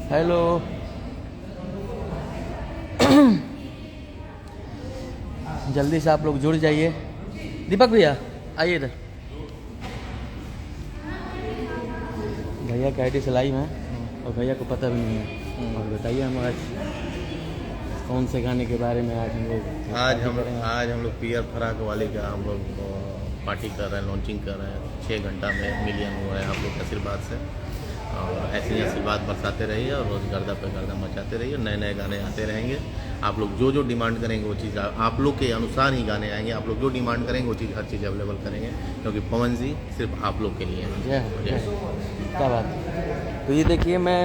Hello. जल्दी से आप लोग जुड़ जाइए। दीपक भैया आइए इधर। भैया का आईडी से लाइव है और भैया को पता भी नहीं है। और बताइए हम आज कौन से गाने के बारे में आज हम लोग पियर फराक वाले का हम लोग पार्टी कर रहे हैं, लॉन्चिंग कर रहे हैं। 6 घंटा में मिलियन हुआ है आप लोग के आशीर्वाद से, और ऐसे ही आशीर्वाद बरसाते रहिए और रोज़ गर्दा पे गर्दा मचाते रहिए। नए नए गाने आते रहेंगे। आप लोग जो जो डिमांड करेंगे वो चीज़ आप लोग के अनुसार ही गाने आएंगे। आप लोग जो डिमांड करेंगे वो चीज़ हर चीज़ अवेलेबल करेंगे, क्योंकि पवन जी सिर्फ आप लोग के लिए हैं। क्या बात है। तो ये देखिए, मैं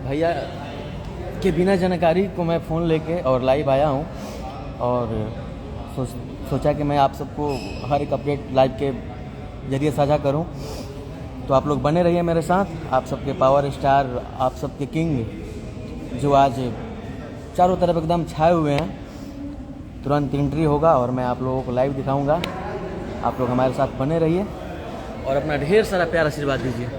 भैया के बिना जानकारी को मैं फ़ोन लेके और लाइव आया हूँ और सोचा कि मैं आप सबको हर एक अपडेट लाइव के ज़रिए साझा करूं। तो आप लोग बने रहिए मेरे साथ। आप सबके पावर स्टार, आप सबके किंग जो आज चारों तरफ एकदम छाए हुए हैं, तुरंत एंट्री होगा और मैं आप लोगों को लाइव दिखाऊंगा। आप लोग हमारे साथ बने रहिए और अपना ढेर सारा प्यार आशीर्वाद दीजिए।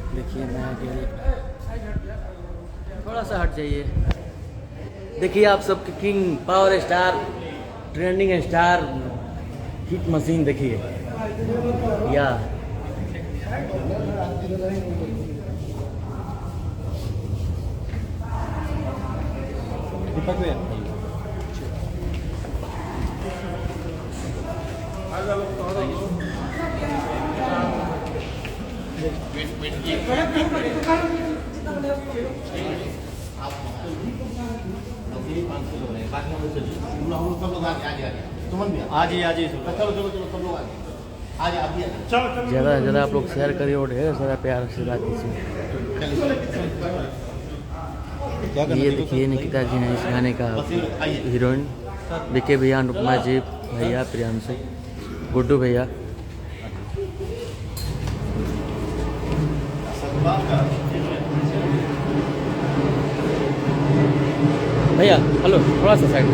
देखिए मैं आगे थोड़ा सा हट जाइए। देखिए आप सबके king, power star, trending star, hit machine देखिए या दीपक भैया। ज़्यादा से ज़्यादा आप लोग शेयर करिए और ढेर सारा प्यार आशीर्वाद दीजिए। ये देखिए निकिता जी हैं इस गाने का हीरोइन। विके भैया, अनुपमा जी भैया, प्रियांशु, गुड्डू भैया। भैया हेलो, थोड़ा सा side.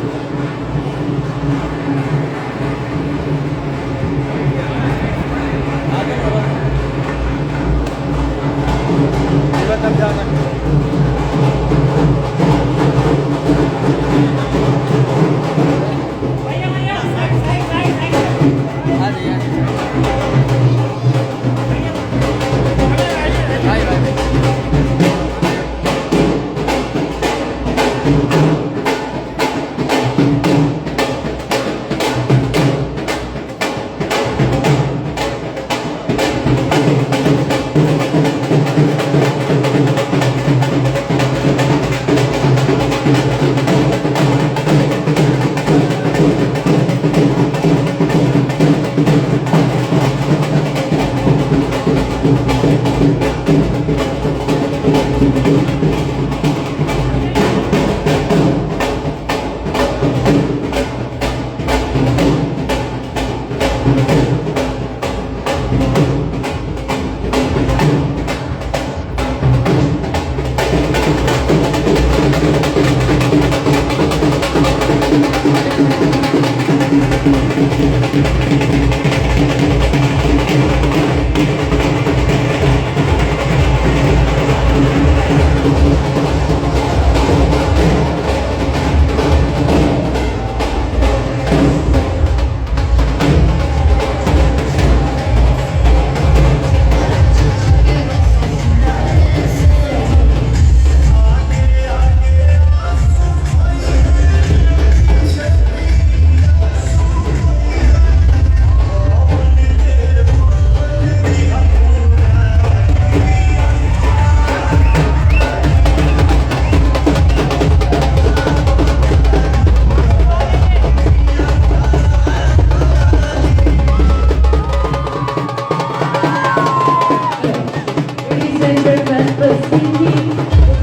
Center Principal Singhi,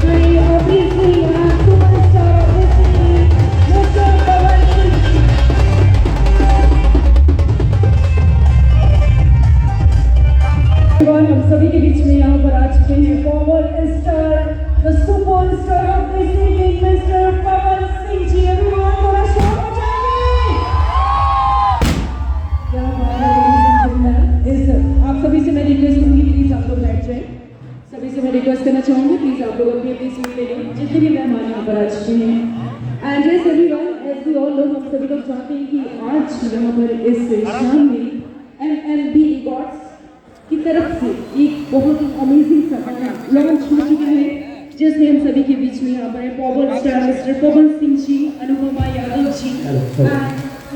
very obviously superstar of the city, Mr. Pawan Singhi. हम सभी के बीच में यहाँ पर आ चुके हैं power star, the superstar of the singing, mister Pawan Singh ji. Everyone थोड़ा शोर मचाइए। क्या बात है, आप सभी से मैं रिक्वेस्ट करूंगी प्लीज आप लोग बैठ जाएं। सभी से मैं रिक्वेस्ट करना चाहूंगी प्लीज आप लोग अपनी अपनी सीट ले लें, जितने भी मेहमान यहाँ पर आ चुके हैं। And yes everyone, as we all know, हम सभी लोग चाहते हैं कि आज यहाँ पर इस शाम में MMB रिकॉर्ड्स की तरफ से एक बहुत ही अमेजिंग सा गाना लॉन्च हो चुका है, जिसमें हम सभी के बीच में यहाँ पर power star mister Pawan Singh ji, Anupama Yadav ji,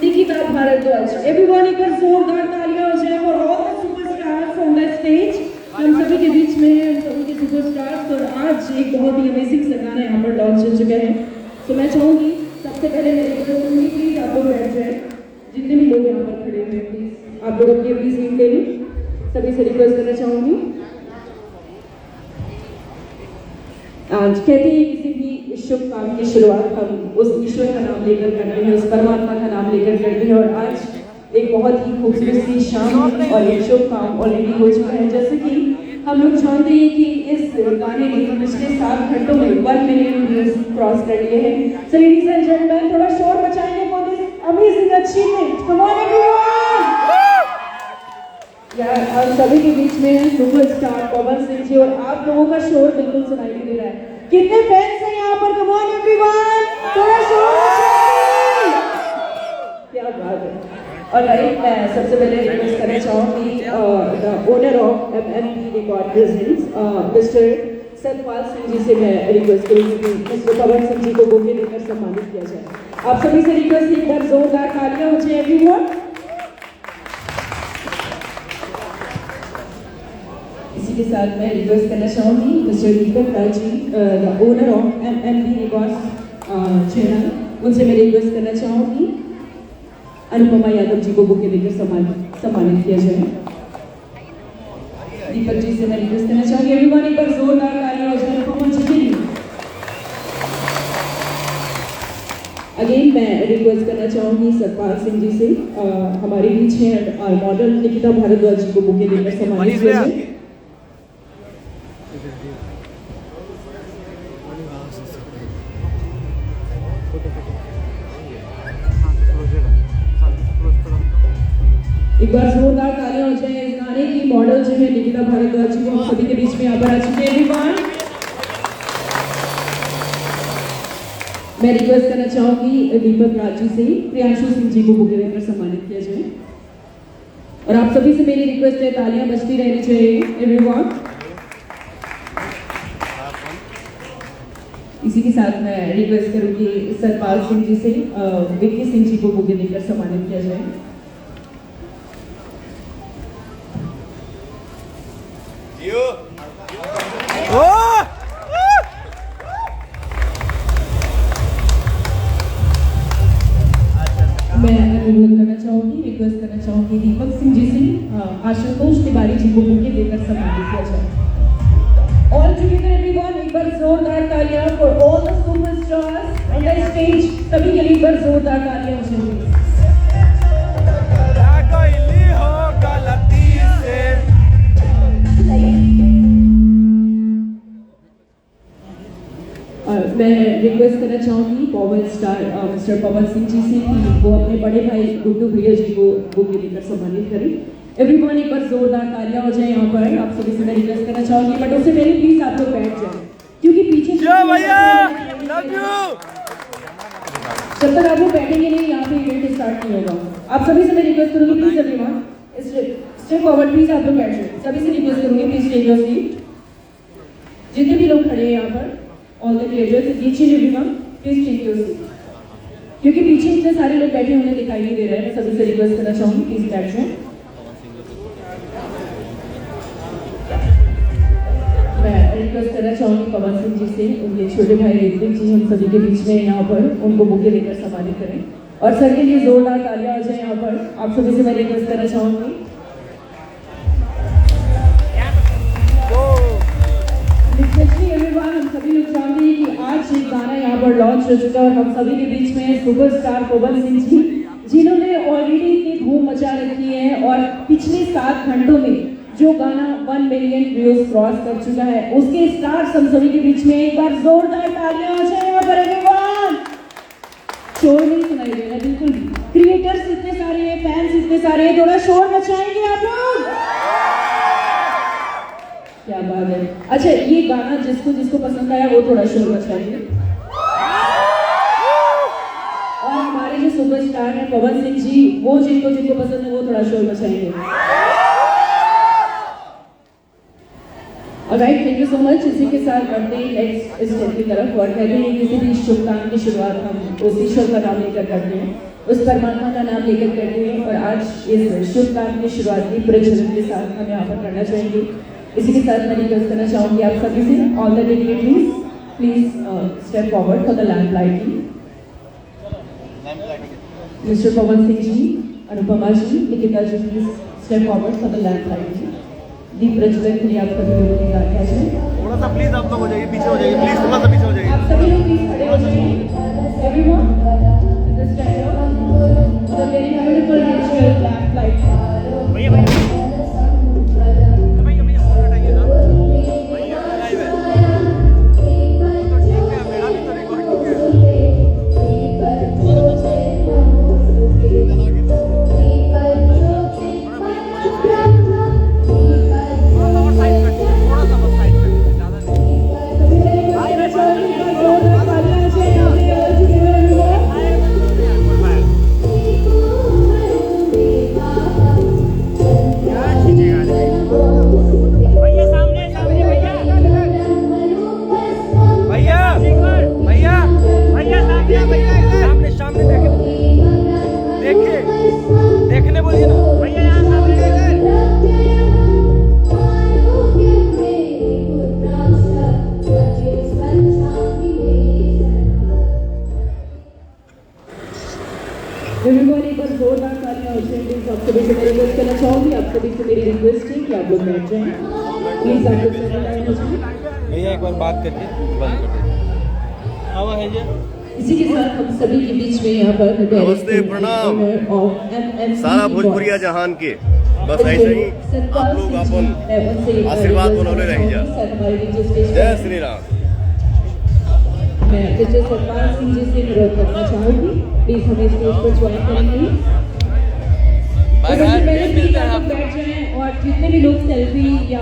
Nikita Bhardwaj. Everyone एक बार जोरदार तालियां हो जाए for all the superstars on the stage. हम सभी के बीच में हम सभी के सुपरस्टार्स, और आज एक बहुत ही अमेजिंग सा गाना यहाँ पर लॉन्च हो चुका है। तो मैं चाहूंगी सबसे पहले मैं रिक्वेस्ट करूंगी प्लीज आप लोग बैठ जाए, जितने भी लोग यहाँ पर खड़े हुए हैं प्लीज आप लोग अपनी अपनी सीट ले लें। सभी से रिक्वेस्ट करना चाहूंगी। आज कहते हैं किसी भी शुभ काम की शुरुआत हम उस ईश्वर का नाम लेकर करते हैं, उस परमात्मा का नाम लेकर करते हैं, और आज एक बहुत ही खूबसूरत सी शाम और एक शुभ काम ऑलरेडी हो चुका है। जैसे कि हम लोग जानते हैं कि इस गाने ने पिछले 7 घंटों में 1 मिलियन व्यूज क्रॉस कर लिए हैं। सो लेडीज एंड जेंटलमैन, थोड़ा शोर मचाएंगे for this amazing achievement. Come on everyone. यार हम सभी के बीच में है सुपरस्टार पवन सिंह जी, और आप लोगों का शोर बिल्कुल सुनाई नहीं दे रहा है। कितने फैंस हैं यहाँ पर? कम ऑन एवरीवन, थोड़ा शोर मचाइए। क्या बात है। और मैं सबसे पहले रिक्वेस्ट करना चाहूँगी the owner of MMB record presents mister Satpal Singh ji से मैं रिक्वेस्ट करूँगी कि मिस्टर पवन सिंह जी को बुके देकर सम्मानित किया जाए। आप सभी से रिक्वेस्ट, एक बार जोरदार तालियां हो जाए एवरीवन। इसी के साथ मैं रिक्वेस्ट करना चाहूँगी mister Deepak Raj ji, the owner of MMB records channel, उनसे मैं रिक्वेस्ट करना चाहूँगी अनुपमा यादव जी को बुके देकर सम्मानित किया जाए। दीपक जी से मैं रिक्वेस्ट करना चाहूँगी, एवरीवन एक बार जोरदार तालियां हो जाए अनुपमा जी के लिए। अगेन मैं रिक्वेस्ट करना चाहूँगी सतपाल सिंह जी से, हमारे बीच हैं मॉडल निकिता भारद्वाज जी को बुके देकर सम्मानित किया जाए। एक बार जोरदार तालियां हो जाए। इस गाने की मॉडल जो है निकिता भारद्वाज जी को हम सभी के बीच में यहाँ पर आ चुके हैं एवरीवन। मैं रिक्वेस्ट करना चाहूंगी दीपक राज जी से प्रियांशु सिंह जी को बुके देकर सम्मानित किया जाए, और आप सभी से मेरी रिक्वेस्ट है तालियां बजती रहनी चाहिए एवरीवन। इसी के साथ मैं रिक्वेस्ट करूंगी सतपाल सिंह जी से विक्की सिंह जी को बुके देकर सम्मानित किया जाए। मैं अनुरोध करना चाहूंगी, रिक्वेस्ट करना चाहूंगी दीपक सिंह जी से आशुतोष तिवारी जी को बुके देकर सम्मानित किया जाए। ऑल टुगेदर एवरीवन, एक बार जोरदार तालियां for all the superstars on the stage. सभी के लिए एक बार जोरदार तालियां हो जाए। मैं रिक्वेस्ट करना चाहूँगी power star mister Pawan Singh ji से कि वो अपने बड़े भाई गुड्डू भैया जी को बुके देकर सम्मानित करें। एवरीवन एक बार जोरदार तालियां हो जाए यहाँ पर। आप सभी से मैं रिक्वेस्ट करना चाहूँगी, बट उससे पहले प्लीज आप लोग बैठ जाए, क्योंकि पीछे जब तक आप लोग बैठेंगे नहीं यहाँ पे इवेंट स्टार्ट नहीं होगा। आप सभी से मैं रिक्वेस्ट करूँगी please everyone step forward, please आप लोग बैठ जाए। सभी से रिक्वेस्ट करूँगी प्लीज टेक योर सीट। जितने भी लोग खड़े हैं यहाँ पर, ऑल द प्लेजर्स, नीचे everyone please take your seat, क्योंकि पीछे इतने सारे लोग बैठे उन्हें दिखाई नहीं दे रहे हैं। सभी से रिक्वेस्ट करना चाहूँगी प्लीज बैठ जाए। मैं रिक्वेस्ट करना चाहूँगी पवन सिंह जी से उनके छोटे भाई ऋत्विक जी हम सभी के बीच में यहाँ पर उनको बुके देकर सम्मानित करें, और सर के लिए जोरदार तालियां हो जाए यहाँ पर। आप सभी से मैं रिक्वेस्ट करना चाहूँगी। हो चुका है और हम सभी के बीच में सुपरस्टार पवन सिंह जी, जिन्होंने ऑलरेडी इतनी धूम मचा रखी है और पिछले 7 घंटों में जो गाना 1 मिलियन व्यूज क्रॉस कर चुका है, उसके स्टार्स हम सभी के बीच में एक बार जोरदार तालियां हो जाए यहाँ पर एवरीवन। शोर नहीं सुनाई दे रहा बिल्कुल भी। क्रिएटर्स इतने सारे हैं, फैंस इतने सारे हैं, थोड़ा शोर मचाएंगे आप लोग। क्या बात है। अच्छा, ये गाना जिसको जिसको पसंद आया वो थोड़ा शोर मचाएंगे। और हमारे जो सुपरस्टार हैं पवन सिंह जी, वो जिनको जिनको पसंद है वो थोड़ा शोर मचाएंगे। Alright, thank you so much. इसी के साथ बढ़ते हैं नेक्स्ट स्टेप की तरफ और कहते हैं किसी भी शुभ काम की शुरुआत हम उस ईश्वर का नाम लेकर करते हैं, उस परमात्मा का नाम लेकर करते हैं और आज इस शुभ काम की शुरुआत भी प्रज्वलन के साथ हम यहाँ पर करना चाहेंगे। इसी के साथ मैं रिक्वेस्ट करना चाहूँगी आप सभी से, all the dignitaries please step forward for the lamp lighting. Mister Pawan Singh ji, Anupama ji, Nikita ji, please step forward for the lamp lighting. दीप प्रज्वलन के लिए आप सभी लोगों ने गाया है। थोड़ा सा प्लीज आप लोग हो जाइए, पीछे हो जाइए, प्लीज थोड़ा सा पीछे हो जाइए। आप सभी लोग प्लीज खड़े हो जाइए। Everyone, this time the very beautiful natural lamp light. भैया भैया देखने बोलिए ना भैया, यहाँ एक बार जोरदार तालियां हो जाए प्लीज। आप सभी से मैं रिक्वेस्ट करना चाहूँगी, आप सभी से मेरी रिक्वेस्ट है कि आप लोग बैठ जाएं प्लीज। आप लोग सेटल हो जाएं भैया, एक बार बात करके बंद कर दे। हवा है जी। इसी के साथ हम सभी के बीच में यहाँ पर नमस्ते, प्रणाम। सारा भोजपुरिया जहान के बस ऐसे ही आप लोग अपन आशीर्वाद बनौले रही जा। जय श्री राम। मैं मिस्टर सतपाल सिंह जी से अनुरोध करना चाहूँगी, प्लीज हमें स्टेज पर ज्वाइन करेंगे। बाय बाय, बैठ मिलते हैं आप। जाएं और जितने भी लोग सेल्फी या